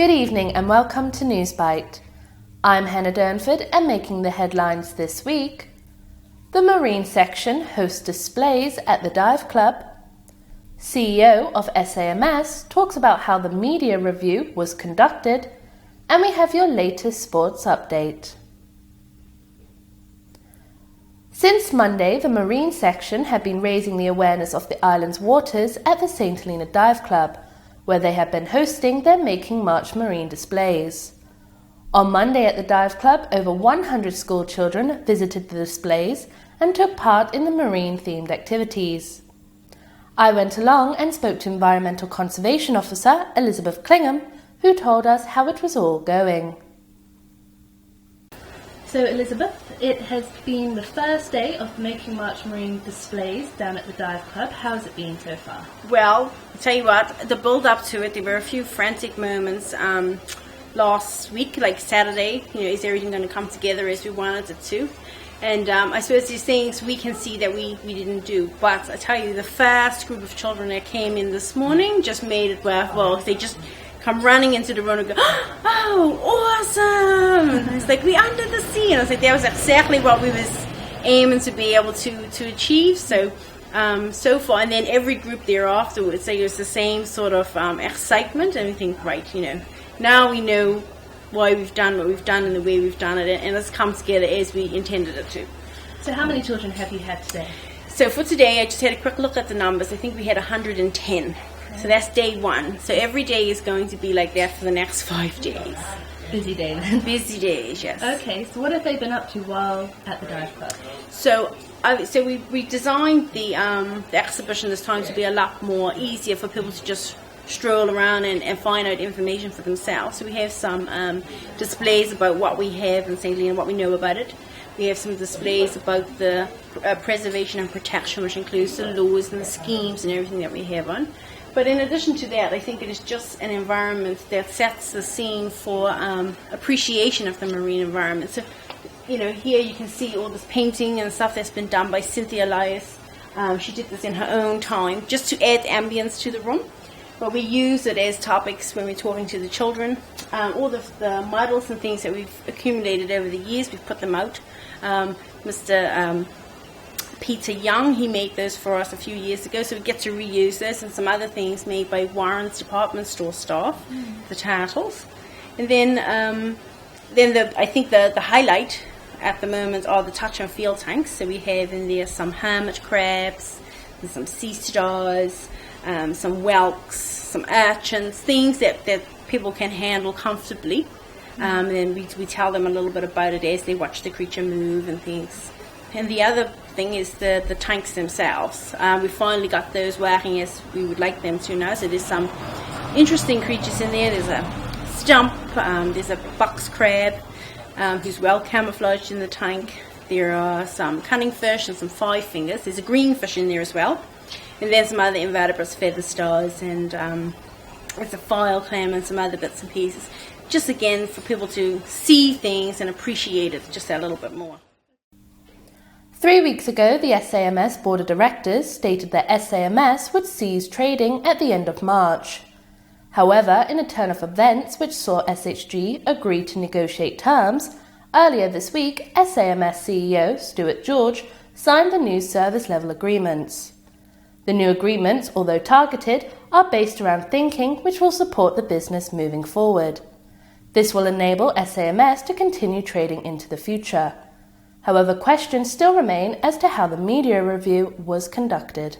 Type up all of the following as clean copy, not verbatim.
Good evening and welcome to Newsbite. I'm Hannah Durnford and making the headlines this week. The Marine section hosts displays at the Dive Club. CEO of SAMS talks about how the media review was conducted. And we have your latest sports update. Since Monday, the Marine section have been raising the awareness of the island's waters at the St. Helena Dive Club, where they have been hosting their Making March Marine displays. On Monday at the Dive Club, over 100 school children visited the displays and took part in the marine-themed activities. I went along and spoke to Environmental Conservation Officer Elizabeth Clingham, who told us how it was all going. So Elizabeth, it has been the first day of Making March Marine displays down at the Dive Club. How's it been so far? Well, I'll tell you what, the build up to it, there were a few frantic moments last week, like Saturday. Is everything going to come together as we wanted it to? And I suppose there's things we can see that we didn't do. But I tell you, the first group of children that came in this morning just made it well. They just come running into the room and go, "Oh, awesome!" And it's like, "We under the sea." And I was like, that was exactly what we was aiming to be able to achieve. So far, and then every group there afterwards, so it was the same sort of excitement. And we think, right, now we know why we've done what we've done and the way we've done it, and it's come together as we intended it to. So how many children have you had today? So for today, I just had a quick look at the numbers. I think we had 110. So that's day one. So every day is going to be like that for the next 5 days. Busy days. Busy days, yes. Okay, so what have they been up to while at the Dive Club? So we designed the exhibition this time to be a lot more easier for people to just stroll around and find out information for themselves. So we have some displays about what we have in St. Helena, what we know about it. We have some displays about the preservation and protection, which includes the laws and the schemes and everything that we have on. But in addition to that, I think it is just an environment that sets the scene for appreciation of the marine environment. So, here you can see all this painting and stuff that's been done by Cynthia Elias. She did this in her own time, just to add ambience to the room. But we use it as topics when we're talking to the children. All of the models and things that we've accumulated over the years, we've put them out. Mr. Peter Young, he made those for us a few years ago, so we get to reuse this, and some other things made by Warren's department store staff, the turtles. And then I think the highlight at the moment are the touch and feel tanks. So we have in there some hermit crabs, and some sea stars, some whelks, some urchins, things that people can handle comfortably. And then we tell them a little bit about it as they watch the creature move and things. And the other thing is the tanks themselves. We finally got those working as we would like them to now. So there's some interesting creatures in there. There's a stump, there's a box crab who's well camouflaged in the tank. There are some cunning fish and some five fingers. There's a green fish in there as well. And then some other invertebrates, feather stars, and there's a file clam and some other bits and pieces. Just again for people to see things and appreciate it just a little bit more. 3 weeks ago, the SAMS Board of Directors stated that SAMS would cease trading at the end of March. However, in a turn of events which saw SHG agree to negotiate terms, earlier this week, SAMS CEO Stuart George signed the new service level agreements. The new agreements, although targeted, are based around thinking which will support the business moving forward. This will enable SAMS to continue trading into the future. However, questions still remain as to how the media review was conducted.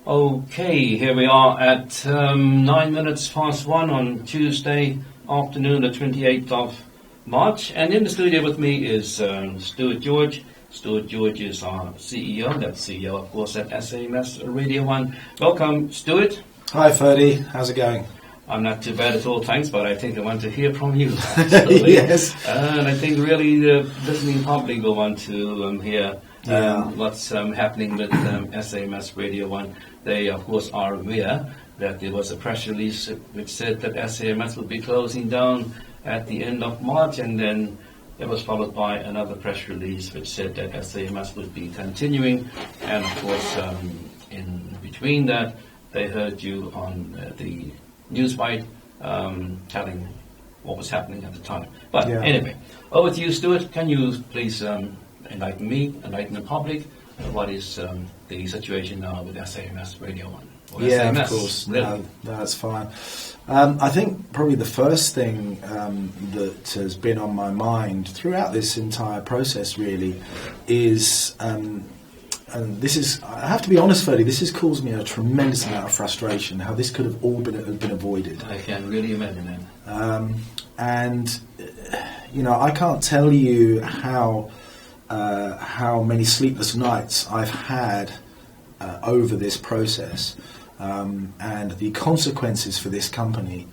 Okay, here we are at 9 minutes past 1 on Tuesday afternoon, the 28th of March. And in the studio with me is Stuart George. Stuart George is our CEO. That's CEO, of course, at SAMS Radio 1. Welcome, Stuart. Hi, Ferdy. How's it going? I'm not too bad at all, thanks, but I think I want to hear from you. Yes. And I think really the listening public will want to hear what's happening with SAMS Radio 1. They, of course, are aware that there was a press release which said that SAMS would be closing down at the end of March, and then it was followed by another press release which said that SAMS would be continuing. And, of course, in between that, they heard you on the Newsbite telling what was happening at the time. But anyway, over to you, Stuart. Can you please enlighten me, enlighten the public, what is the situation now with SAMS Radio 1? Yeah, SAMS, of course. really? No, that's fine. I think probably the first thing that has been on my mind throughout this entire process really is, and this is, I have to be honest, Ferdy, this has caused me a tremendous amount of frustration, how this could have all been avoided. I can really imagine that. And, I can't tell you how many sleepless nights I've had over this process. And the consequences for this company,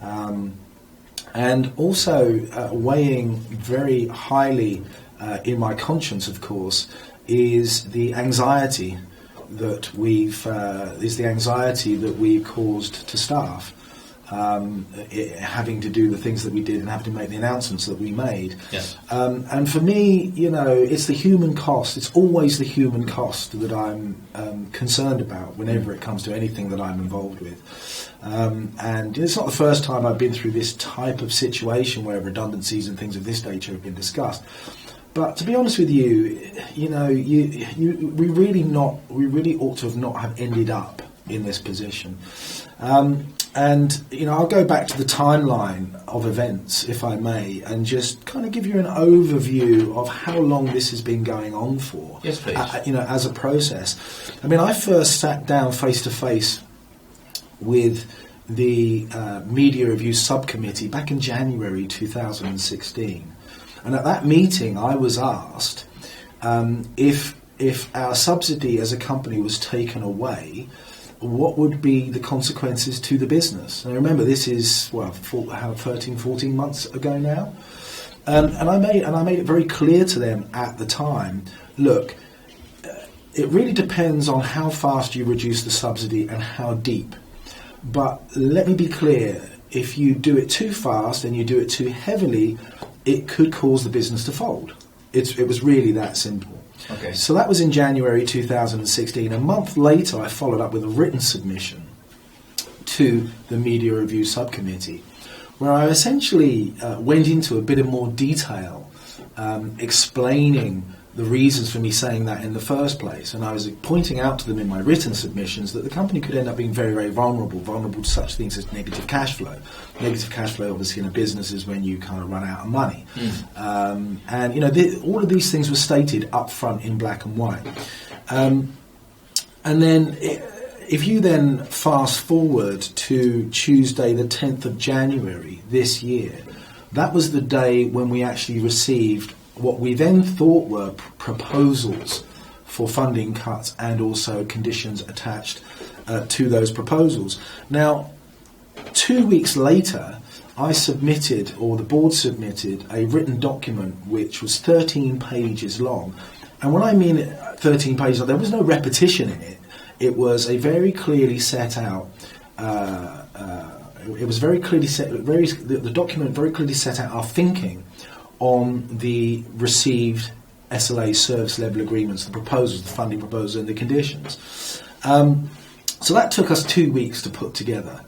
and also weighing very highly in my conscience, of course, is the anxiety that we've caused to staff, having to do the things that we did and having to make the announcements that we made. Yes. And for me, it's the human cost. It's always the human cost that I'm concerned about whenever it comes to anything that I'm involved with. And it's not the first time I've been through this type of situation where redundancies and things of this nature have been discussed. But to be honest with you, we really ought to have not have ended up in this position. And I'll go back to the timeline of events, if I may, and just kind of give you an overview of how long this has been going on for. Yes, please. As a process. I mean, I first sat down face to face with the Media Review Subcommittee back in January 2016, and at that meeting, I was asked if our subsidy as a company was taken away, what would be the consequences to the business? And remember, this is 13, 14 months ago now, and I made it very clear to them at the time. Look, it really depends on how fast you reduce the subsidy and how deep. But let me be clear: if you do it too fast and you do it too heavily, it could cause the business to fold. It was really that simple. Okay. So that was in January 2016. A month later, I followed up with a written submission to the Media Review Subcommittee, where I essentially went into a bit of more detail, explaining the reasons for me saying that in the first place. And I was pointing out to them in my written submissions that the company could end up being very, very vulnerable to such things as negative cash flow. Negative cash flow, obviously, in a business is when you kind of run out of money. All of these things were stated up front in black and white. And then if you then fast forward to Tuesday the 10th of January this year, that was the day when we actually received what we then thought were proposals for funding cuts and also conditions attached to those proposals. Now, 2 weeks later, I submitted, or the board submitted, a written document which was 13 pages long. And when I mean 13 pages, there was no repetition in it. It was a very clearly set out. It was very clearly set. The document very clearly set out our thinking on the received SLA service level agreements, the proposals, the funding proposals, and the conditions. So that took us 2 weeks to put together.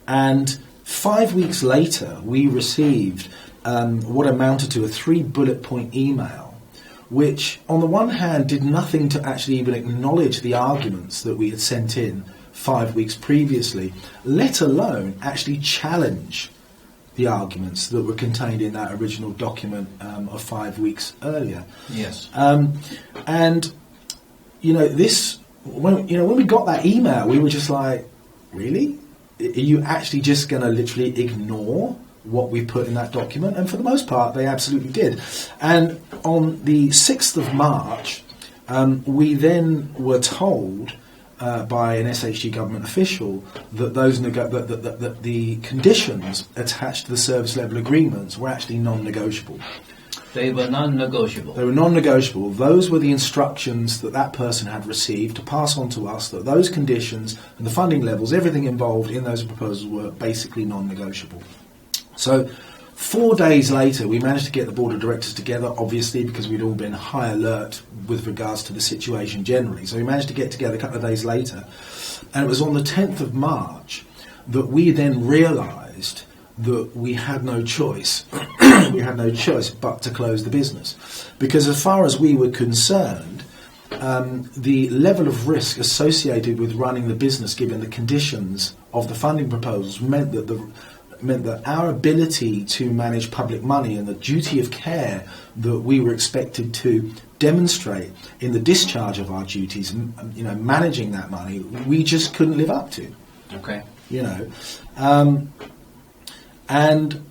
And 5 weeks later, we received what amounted to a 3-bullet point email, which on the one hand did nothing to actually even acknowledge the arguments that we had sent in 5 weeks previously, let alone actually challenge the arguments that were contained in that original document of 5 weeks earlier. Yes. And this when we got that email, we were just like, really? Are you actually just going to literally ignore what we put in that document? And for the most part, they absolutely did. And on the 6th of March, we then were told by an SHG government official that that the conditions attached to the service level agreements were actually non-negotiable. They were non-negotiable. They were non-negotiable. Those were the instructions that person had received to pass on to us, that those conditions and the funding levels, everything involved in those proposals were basically non-negotiable. So 4 days later, we managed to get the board of directors together, obviously, because we'd all been high alert with regards to the situation generally. So we managed to get together a couple of days later. And it was on the 10th of March that we then realised realised that we had no choice. We had no choice but to close the business, because as far as we were concerned, the level of risk associated with running the business, given the conditions of the funding proposals, meant that our ability to manage public money and the duty of care that we were expected to demonstrate in the discharge of our duties, managing that money, we just couldn't live up to. Okay. And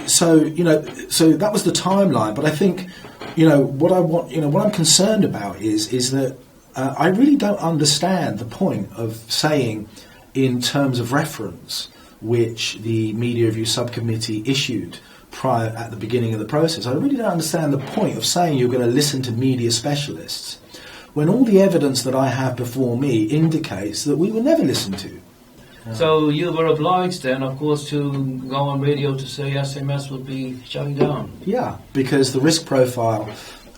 so that was the timeline. But I think, what I'm concerned about is that I really don't understand the point of saying, in terms of reference, which the Media Review Subcommittee issued prior at the beginning of the process. I really don't understand the point of saying you're going to listen to media specialists when all the evidence that I have before me indicates that we were never listened to. So you were obliged then, of course, to go on radio to say SMS would be shutting down. Yeah, because the risk profile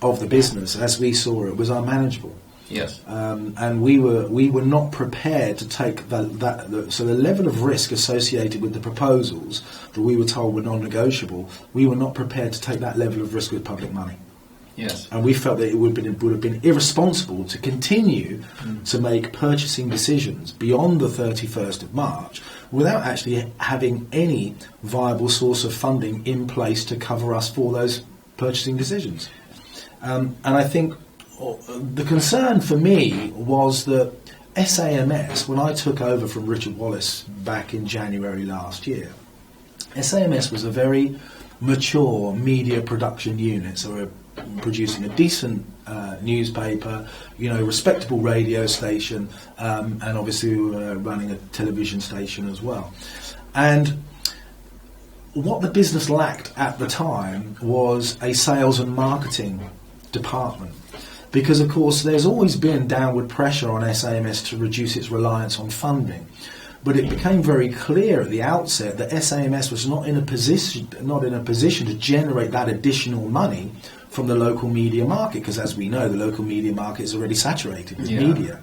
of the business, as we saw it, was unmanageable. Yes. And we were not prepared to take so the level of risk associated with the proposals that we were told were non-negotiable, we were not prepared to take that level of risk with public money. Yes. And we felt that it would have been irresponsible to continue to make purchasing decisions beyond the 31st of March without actually having any viable source of funding in place to cover us for those purchasing decisions. And I think the concern for me was that SAMS, when I took over from Richard Wallace back in January last year, SAMS was a very mature media production unit. So we're producing a decent newspaper, respectable radio station, and obviously we were running a television station as well. And what the business lacked at the time was a sales and marketing department. Because, of course, there's always been downward pressure on SAMS to reduce its reliance on funding. But it became very clear at the outset that SAMS was not in a position to generate that additional money from the local media market, because, as we know, the local media market is already saturated with media.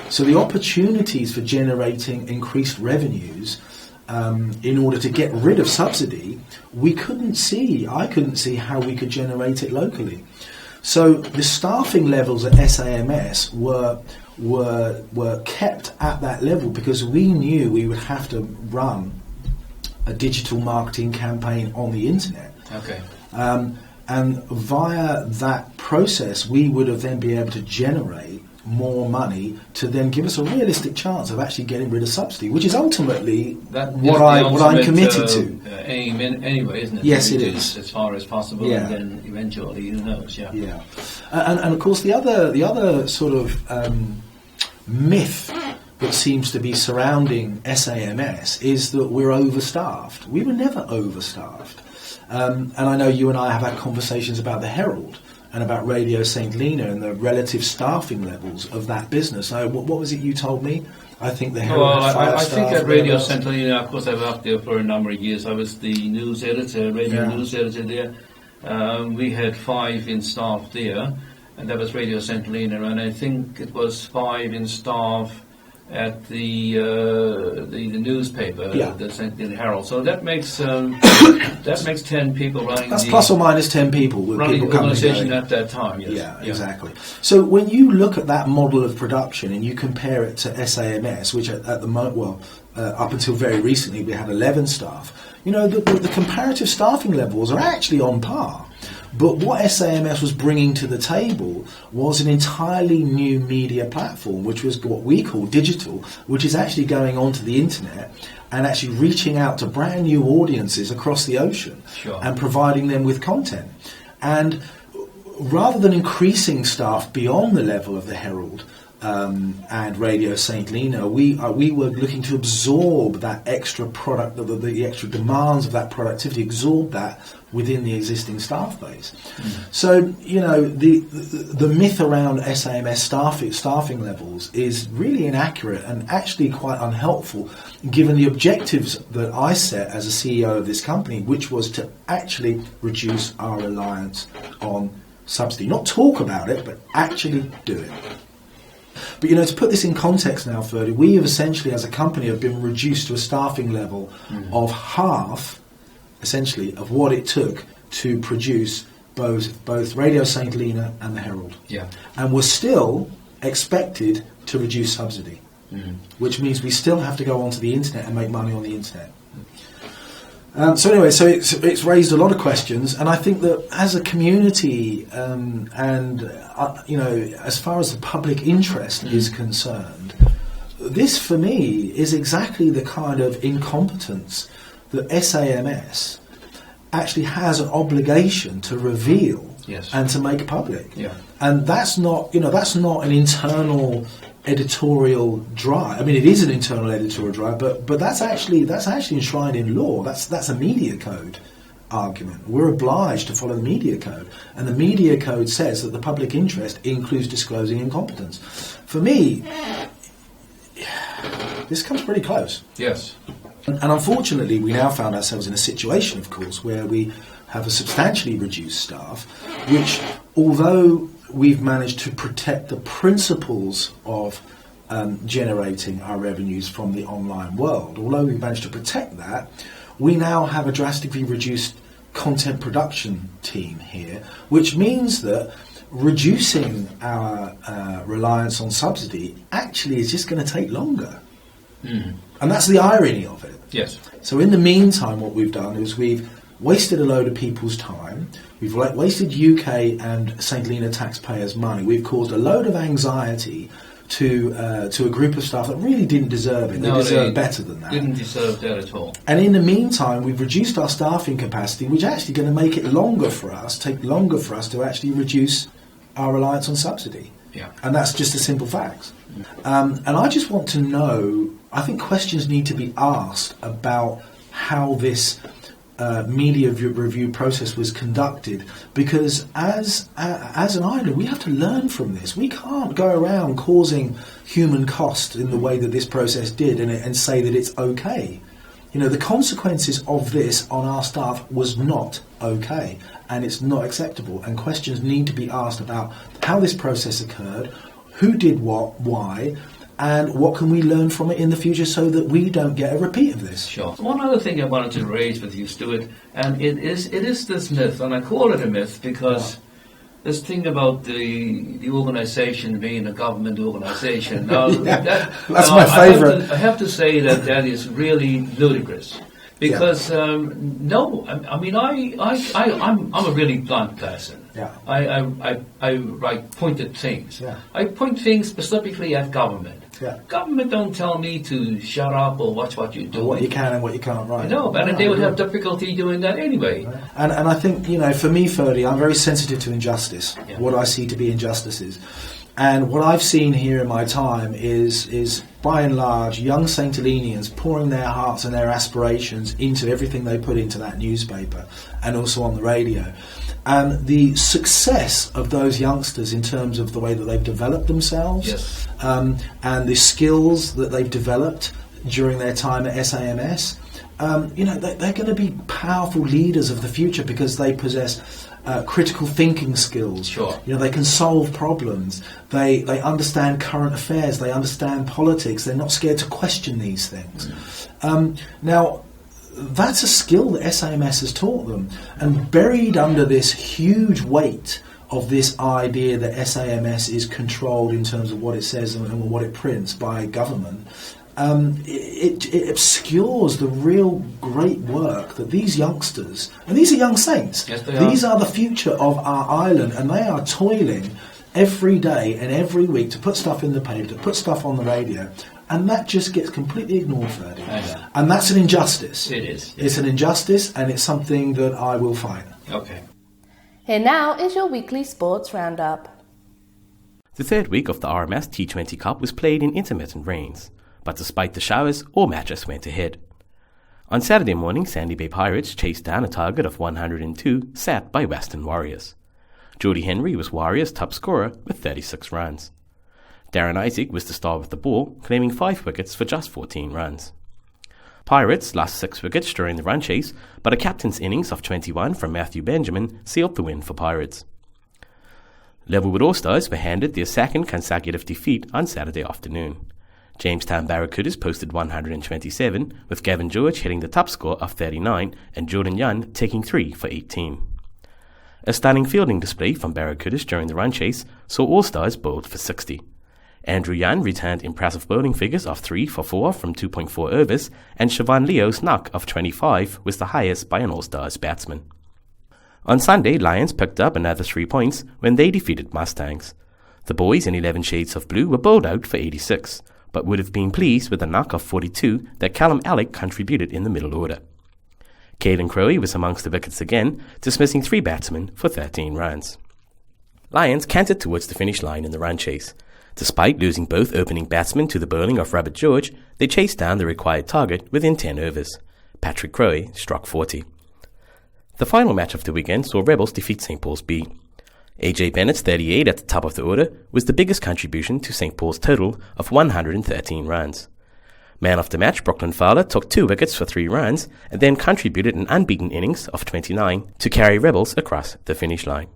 So the opportunities for generating increased revenues in order to get rid of subsidy, I couldn't see how we could generate it locally. So the staffing levels at SAMS were kept at that level because we knew we would have to run a digital marketing campaign on the internet. Okay. And via that process, we would have then been able to generate more money to then give us a realistic chance of actually getting rid of subsidy, which is ultimately what I'm committed to. Aim anyway, isn't it? Yes, it is. As far as possible, and then eventually, who knows? Yeah. Yeah, and of course the other sort of myth that seems to be surrounding SAMS is that we're overstaffed. We were never overstaffed, and I know you and I have had conversations about the Herald and about Radio St. Helena and the relative staffing levels of that business. Now, what was it you told me? I think the Herald had 5 I staff. think at Radio St. Helena, of course, I worked there for a number of years. I was the news editor, news editor there. We had 5 in staff there, and that was Radio St. Helena, and I think it was 5 in staff at the newspaper, the St. Helena Herald. So that makes 10 people running. That's plus or minus 10 people. Running the organisation at that time. Yes. Yeah, exactly. So when you look at that model of production and you compare it to SAMS, which at the moment, up until very recently we had 11 staff. The comparative staffing levels are actually on par. But what SAMS was bringing to the table was an entirely new media platform, which was what we call digital, which is actually going onto the internet and actually reaching out to brand new audiences across the ocean and providing them with content. And rather than increasing staff beyond the level of the Herald and Radio St. Helena, we were looking to absorb that extra product, the extra demands of that productivity, absorb that within the existing staff base. So, the myth around SAMS staffing levels is really inaccurate and actually quite unhelpful, given the objectives that I set as a CEO of this company, which was to actually reduce our reliance on subsidy. Not talk about it, but actually do it. But, to put this in context now, Ferdy, we have essentially, as a company, have been reduced to a staffing level of half, essentially, of what it took to produce both Radio St. Helena and the Herald. Yeah. And we're still expected to reduce subsidy, which means we still have to go onto the internet and make money on the internet. So it's raised a lot of questions, and I think that as a community, as far as the public interest is concerned, this for me is exactly the kind of incompetence that SAMS actually has an obligation to reveal and to make public. Yeah. And that's not an internal editorial drive. I mean, it is an internal editorial drive, but that's actually enshrined in law. That's a media code argument. We're obliged to follow the media code, and the media code says that the public interest includes disclosing incompetence. For me, this comes pretty close. Yes. And unfortunately, we now found ourselves in a situation, of course, where we have a substantially reduced staff, which, although we've managed to protect the principles of generating our revenues from the online world, although we've managed to protect that, we now have a drastically reduced content production team here, which means that reducing our reliance on subsidy actually is just going to take longer. And that's the irony of it. Yes. So in the meantime, what we've done is we've wasted a load of people's time. We've wasted UK and St. Helena taxpayers' money. We've caused a load of anxiety to a group of staff that really didn't deserve it. They deserve better than that. Didn't deserve that at all. And in the meantime, we've reduced our staffing capacity, which is actually going to make it take longer for us to actually reduce our reliance on subsidy. Yeah. And that's just a simple fact. And I just want to know, I think questions need to be asked about how this media review process was conducted, because as an island, we have to learn from this. We can't go around causing human cost in the way that this process did and say that it's okay. The consequences of this on our staff was not okay, and it's not acceptable, and questions need to be asked about how this process occurred, who did what, why, and what can we learn from it in the future so that we don't get a repeat of this. Sure. One other thing I wanted to raise with you, Stuart, and it is this myth, and I call it a myth because this thing about the organisation being a government organisation. Now, that's my favourite. I have to say that is really ludicrous. Because I'm a really blunt person. Yeah. I write pointed things. Yeah. I point things specifically at government. Yeah. Government don't tell me to shut up or watch what you do. What you can and what you can't write. No, but they would have difficulty doing that anyway. And I think, for me, Ferdy, I'm very sensitive to injustice, what I see to be injustices. And what I've seen here in my time is by and large, young St. Helenians pouring their hearts and their aspirations into everything they put into that newspaper and also on the radio. And the success of those youngsters in terms of the way that they've developed themselves and the skills that they've developed during their time at SAMS, they're going to be powerful leaders of the future because they possess critical thinking skills. Sure. They can solve problems. They understand current affairs. They understand politics. They're not scared to question these things. Now, that's a skill that SAMS has taught them. And buried under this huge weight of this idea that SAMS is controlled in terms of what it says and what it prints by government, it obscures the real great work that these youngsters, and these are young saints, these are the future of our island, and they are toiling every day and every week to put stuff in the paper, to put stuff on the radio, and that just gets completely ignored, Ferdy. And that's an injustice. It is. It's an injustice, and it's something that I will fight. Okay. Here now is your weekly sports roundup. The third week of the RMS T20 Cup was played in intermittent rains, but despite the showers, all matches went ahead. On Saturday morning, Sandy Bay Pirates chased down a target of 102 set by Western Warriors. Geordie Henry was Warriors' top scorer with 36 runs. Darren Isaac was the star of the ball, claiming 5 wickets for just 14 runs. Pirates lost 6 wickets during the run chase, but a captain's innings of 21 from Matthew Benjamin sealed the win for Pirates. Levelwood All-Stars were handed their second consecutive defeat on Saturday afternoon. Jamestown Barracudas posted 127, with Gavin George hitting the top score of 39 and Jordan Young taking 3 for 18. A stunning fielding display from Barracudas during the run chase saw All-Stars bowled for 60. Andrew Young returned impressive bowling figures of 3 for 4 from 2.4 overs, and Siobhan Leo's knock of 25 was the highest by an All-Stars batsman. On Sunday, Lions picked up another 3 points when they defeated Mustangs. The boys in 11 shades of blue were bowled out for 86, but would have been pleased with the knock of 42 that Callum Alec contributed in the middle order. Caelan Crowley was amongst the wickets again, dismissing 3 batsmen for 13 runs. Lions cantered towards the finish line in the run chase. Despite losing both opening batsmen to the bowling of Robert George, they chased down the required target within 10 overs. Patrick Crowley struck 40. The final match of the weekend saw Rebels defeat St. Paul's B. AJ Bennett's 38 at the top of the order was the biggest contribution to St. Paul's total of 113 runs. Man of the match Brooklyn Fowler took 2 wickets for 3 runs and then contributed an unbeaten innings of 29 to carry Rebels across the finish line.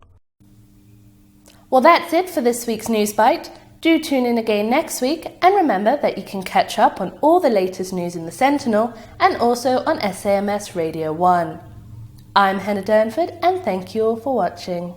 Well, that's it for this week's Newsbite. Do tune in again next week, and remember that you can catch up on all the latest news in the Sentinel and also on SAMS Radio 1. I'm Hannah Durnford, and thank you all for watching.